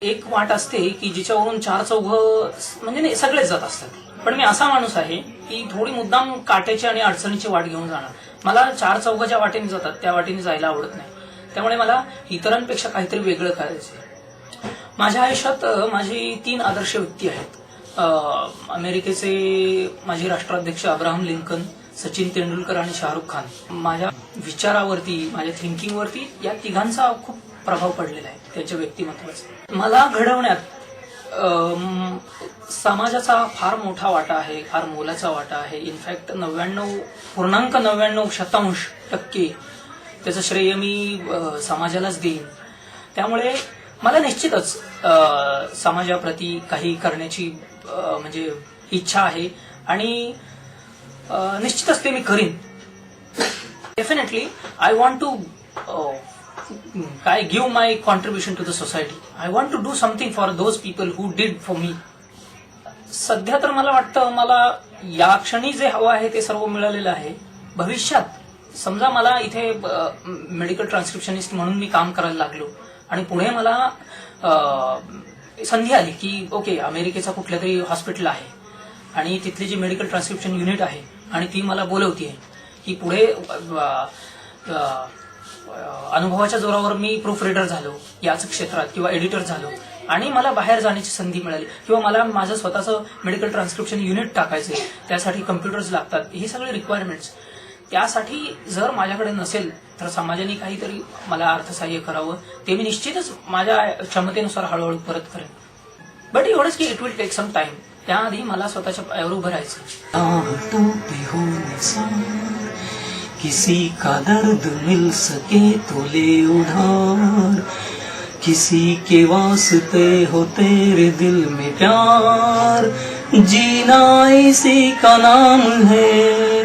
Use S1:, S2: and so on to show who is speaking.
S1: एक वाट असते की जिच्यावरून चार चौघ म्हणजे नाही सगळेच जात असतात. पण मी असा माणूस आहे की थोडी मुद्दाम काट्याची आणि अडचणीची वाट घेऊन जाणार. मला चार चौघाच्या वाटेने जातात त्या वाटेने जायला आवडत नाही. त्यामुळे मला इतरांपेक्षा काहीतरी वेगळं करायचं. माझ्या आयुष्यात माझी 3 आदर्श व्यक्ती आहेत. अमेरिकेचे माजी राष्ट्राध्यक्ष अब्राहम लिंकन, सचिन तेंडुलकर आणि शाहरुख खान. माझ्या विचारावरती, माझ्या थिंकिंगवरती या तिघांचा खूप प्रभाव पडलेला आहे, त्यांच्या व्यक्तिमत्वाचा. मला घडवण्यात समाजाचा फार मोठा वाटा आहे, फार मोलाचा वाटा आहे. इनफॅक्ट 99.99% त्याचं श्रेय मी समाजालाच देईन. त्यामुळे मला निश्चितच समाजाप्रती काही करण्याची म्हणजे इच्छा आहे आणि निश्चितच ते मी करीन. Definitely I want to give my contribution to the society. I want to do something for those people who did for me. सध्या तर मला वाटतं मला या क्षणी जे हवं आहे ते सर्व मिळालेलं आहे. भविष्यात समजा मला इथे मेडिकल ट्रान्सक्रिप्शनिस्ट म्हणून मी काम करायला लागलो आणि पुढे मला संधी आली की ओके अमेरिकेचा कुठल्या तरी हॉस्पिटल आहे आणि तिथली जी मेडिकल ट्रान्सक्रिप्शन युनिट आहे आणि ती मला बोलवतीये की पुढे अनुभवाच्या जोरावर मी प्रूफ रीडर झालो याच क्षेत्रात किंवा एडिटर झालो आणि मला बाहेर जाण्याची संधी मिळाली किंवा मला माझं स्वतःचं मेडिकल ट्रान्सक्रिप्शन युनिट टाकायचे, त्यासाठी कम्प्युटर्स लागतात, हे सगळे रिक्वायरमेंट्स. त्यासाठी जर माझ्याकडे नसेल तर समाजाने काहीतरी मला अर्थसहाय्य करावं. ते मी निश्चितच माझ्या क्षमतेनुसार हळूहळू परत करेन. बट एवढंच की it will take some time. त्याआधी मला स्वतःच्या पायावर उभं राहायचं.
S2: किसी का दर्द मिल सके तो ले उधार, किसी के वास्ते हो तेरे दिल में प्यार, जीना इसी का नाम है.